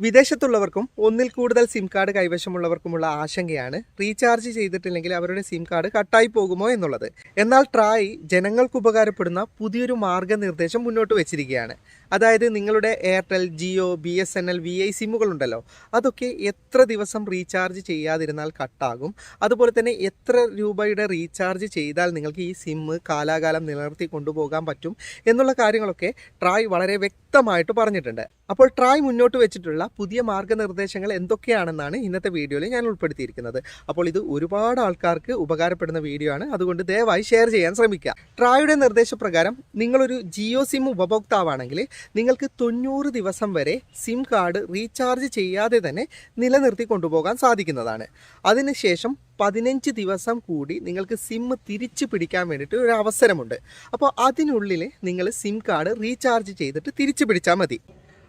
വിദേശത്തുള്ളവർക്കും ഒന്നിൽ കൂടുതൽ SIM card കൈവശമുള്ളവർക്കുമുള്ള ആശങ്കയാണ് റീചാർജ് ചെയ്തിട്ടില്ലെങ്കിൽ അവരുടെ സിം കാർഡ് കട്ടായി പോകുമോ എന്നുള്ളത്. എന്നാൽ ട്രായ് ജനങ്ങൾക്ക് ഉപകാരപ്പെടുന്ന പുതിയൊരു മാർഗനിർദ്ദേശം മുന്നോട്ട് വെച്ചിരിക്കുകയാണ്. അതായത് നിങ്ങളുടെ എയർടെൽ, ജിയോ, BSNL, VI സിമ്മുകളുണ്ടല്ലോ, അതൊക്കെ എത്ര ദിവസം റീചാർജ് ചെയ്യാതിരുന്നാൽ കട്ടാകും, അതുപോലെ തന്നെ എത്ര രൂപയുടെ റീചാർജ് ചെയ്താൽ നിങ്ങൾക്ക് ഈ സിമ്മ് കാലാകാലം നിലനിർത്തി കൊണ്ടുപോകാൻ പറ്റും എന്നുള്ള കാര്യങ്ങളൊക്കെ ട്രായ് വളരെ വ്യക്തമായിട്ട് പറഞ്ഞിട്ടുണ്ട്. അപ്പോൾ ട്രായ് മുന്നോട്ട് വെച്ചിട്ടുള്ള പുതിയ മാർഗ്ഗനിർദ്ദേശങ്ങൾ എന്തൊക്കെയാണെന്നാണ് ഇന്നത്തെ വീഡിയോയിൽ ഞാൻ ഉൾപ്പെടുത്തിയിരിക്കുന്നത്. അപ്പോൾ ഇത് ഒരുപാട് ആൾക്കാർക്ക് ഉപകാരപ്പെടുന്ന വീഡിയോ ആണ്, അതുകൊണ്ട് ദയവായി ഷെയർ ചെയ്യാൻ ശ്രമിക്കുക. ട്രായുടെ നിർദ്ദേശപ്രകാരം നിങ്ങളൊരു ജിയോ സിം ഉപഭോക്താവാണെങ്കിൽ നിങ്ങൾക്ക് 90 ദിവസം വരെ സിം കാർഡ് റീചാർജ് ചെയ്യാതെ തന്നെ നിലനിർത്തി കൊണ്ടുപോകാൻ സാധിക്കുന്നതാണ്. അതിനുശേഷം 15 ദിവസം കൂടി നിങ്ങൾക്ക് സിം തിരിച്ചു പിടിക്കാൻ വേണ്ടിയിട്ട് ഒരു അവസരമുണ്ട്. അപ്പോൾ അതിനുള്ളിൽ നിങ്ങൾ സിം കാർഡ് റീചാർജ് ചെയ്തിട്ട് തിരിച്ചു പിടിച്ചാൽ മതി.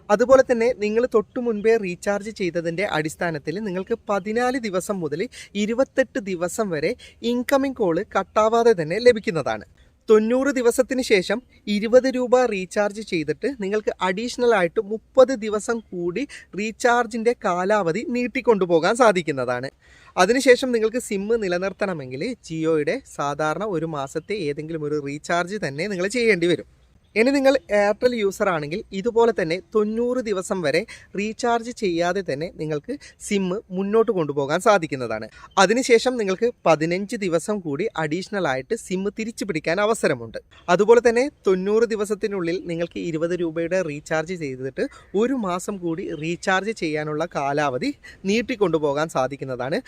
അതുപോലെ തന്നെ നിങ്ങൾ തൊട്ടു മുൻപേ റീചാർജ് ചെയ്തതിൻ്റെ അടിസ്ഥാനത്തിൽ നിങ്ങൾക്ക് 14 ദിവസം മുതൽ 28 ദിവസം വരെ ഇൻകമിംഗ് കോള് കട്ടാവാതെ തന്നെ ലഭിക്കുന്നതാണ്. 90 ദിവസത്തിന് ശേഷം 20 രൂപ റീചാർജ് ചെയ്തിട്ട് നിങ്ങൾക്ക് അഡീഷണൽ ആയിട്ട് 30 ദിവസം കൂടി റീചാർജിൻ്റെ കാലാവധി നീട്ടിക്കൊണ്ടുപോകാൻ സാധിക്കുന്നതാണ്. അതിനുശേഷം നിങ്ങൾക്ക് സിമ്മ് നിലനിർത്തണമെങ്കിൽ ജിയോയുടെ സാധാരണ ഒരു മാസത്തെ ഏതെങ്കിലും ഒരു റീചാർജ് തന്നെ നിങ്ങൾ ചെയ്യേണ്ടി വരും. ഇനി നിങ്ങൾ എയർടെൽ യൂസർ ആണെങ്കിൽ ഇതുപോലെ തന്നെ 90 ദിവസം വരെ റീചാർജ് ചെയ്യാതെ തന്നെ നിങ്ങൾക്ക് സിമ്മ് മുന്നോട്ട് കൊണ്ടുപോകാൻ സാധിക്കുന്നതാണ്. അതിനുശേഷം നിങ്ങൾക്ക് 15 ദിവസം കൂടി അഡീഷണൽ ആയിട്ട് സിമ്മ് തിരിച്ചു പിടിക്കാൻ അവസരമുണ്ട്. അതുപോലെ തന്നെ 90 ദിവസത്തിനുള്ളിൽ നിങ്ങൾക്ക് 20 രൂപയുടെ റീചാർജ് ചെയ്തിട്ട് ഒരു മാസം കൂടി റീചാർജ് ചെയ്യാനുള്ള കാലാവധി നീട്ടിക്കൊണ്ടുപോകാൻ സാധിക്കുന്നതാണ്.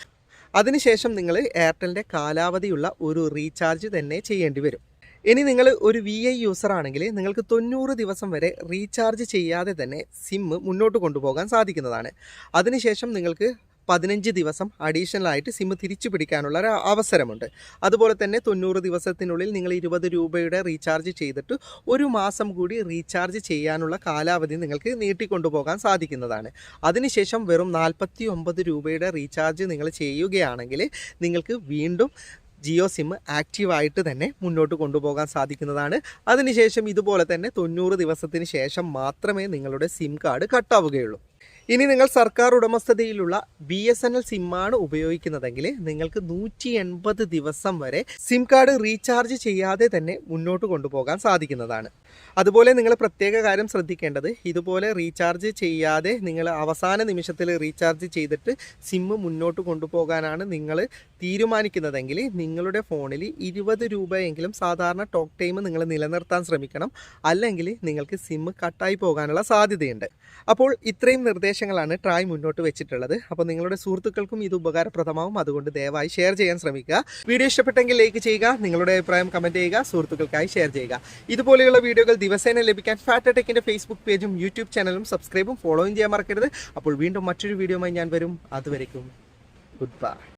അതിനുശേഷം നിങ്ങൾ എയർടെലിൻ്റെ കാലാവധിയുള്ള ഒരു റീചാർജ് തന്നെ ചെയ്യേണ്ടി വരും. ഇനി നിങ്ങൾ ഒരു VI യൂസർ ആണെങ്കിൽ നിങ്ങൾക്ക് 90 ദിവസം വരെ റീചാർജ് ചെയ്യാതെ തന്നെ സിമ്മ് മുന്നോട്ട് കൊണ്ടുപോകാൻ സാധിക്കുന്നതാണ്. അതിനുശേഷം നിങ്ങൾക്ക് 15 ദിവസം അഡീഷണൽ ആയിട്ട് സിമ്മ് തിരിച്ചു പിടിക്കാനുള്ള ഒരു അവസരമുണ്ട്. അതുപോലെ തന്നെ 90 ദിവസത്തിനുള്ളിൽ നിങ്ങൾ 20 രൂപയുടെ റീചാർജ് ചെയ്തിട്ട് ഒരു മാസം കൂടി റീചാർജ് ചെയ്യാനുള്ള കാലാവധി നിങ്ങൾക്ക് നീട്ടിക്കൊണ്ടുപോകാൻ സാധിക്കുന്നതാണ്. അതിനുശേഷം വെറും 49 രൂപയുടെ റീചാർജ് നിങ്ങൾ ചെയ്യുകയാണെങ്കിൽ നിങ്ങൾക്ക് വീണ്ടും ജിയോ സിം ആക്റ്റീവായിട്ട് തന്നെ മുന്നോട്ട് കൊണ്ടുപോകാൻ സാധിക്കുന്നതാണ്. അതിനുശേഷം ഇതുപോലെ തന്നെ 90 ദിവസത്തിന് ശേഷം മാത്രമേ നിങ്ങളുടെ സിം കാർഡ് കട്ടാവുകയുള്ളൂ. ഇനി നിങ്ങൾ സർക്കാർ ഉടമസ്ഥതയിലുള്ള BSNL സിമ്മാണ് ഉപയോഗിക്കുന്നതെങ്കിൽ നിങ്ങൾക്ക് 180 ദിവസം വരെ സിം കാർഡ് റീചാർജ് ചെയ്യാതെ തന്നെ മുന്നോട്ട് കൊണ്ടുപോകാൻ സാധിക്കുന്നതാണ്. അതുപോലെ നിങ്ങൾ പ്രത്യേക കാര്യം ശ്രദ്ധിക്കേണ്ടത്, ഇതുപോലെ റീചാർജ് ചെയ്യാതെ നിങ്ങൾ അവസാന നിമിഷത്തിൽ റീചാർജ് ചെയ്തിട്ട് സിമ്മ് മുന്നോട്ട് കൊണ്ടുപോകാനാണ് നിങ്ങൾ തീരുമാനിക്കുന്നതെങ്കിൽ നിങ്ങളുടെ ഫോണിൽ 20 രൂപയെങ്കിലും സാധാരണ ടോക്ക് ടൈം നിങ്ങൾ നിലനിർത്താൻ ശ്രമിക്കണം. അല്ലെങ്കിൽ നിങ്ങൾക്ക് സിമ്മ് കട്ടായി പോകാനുള്ള സാധ്യതയുണ്ട്. അപ്പോൾ ഇത്രയും നിർദ്ദേശങ്ങളാണ് ട്രായ് മുന്നോട്ട് വെച്ചിട്ടുള്ളത്. അപ്പോൾ നിങ്ങളുടെ സുഹൃത്തുക്കൾക്കും ഇത് ഉപകാരപ്രദമാവും, അതുകൊണ്ട് ദയവായി ഷെയർ ചെയ്യാൻ ശ്രമിക്കുക. വീഡിയോ ഇഷ്ടപ്പെട്ടെങ്കിൽ ലൈക്ക് ചെയ്യുക, നിങ്ങളുടെ അഭിപ്രായം കമൻറ്റ് ചെയ്യുക, സുഹൃത്തുക്കൾക്കായി ഷെയർ ചെയ്യുക. ഇതുപോലെയുള്ള വീഡിയോകൾ ദിവസേന ലഭിക്കാൻ ഫാറ്റ് ടെക്കിൻ്റെ ഫേസ്ബുക്ക് പേജും യൂട്യൂബ് ചാനലും സബ്സ്ക്രൈബും ഫോളോയും ചെയ്യാൻ മറക്കരുത്. അപ്പോൾ വീണ്ടും മറ്റൊരു വീഡിയോയുമായി ഞാൻ വരും. അതുവരേക്കും ഗുഡ് ബൈ.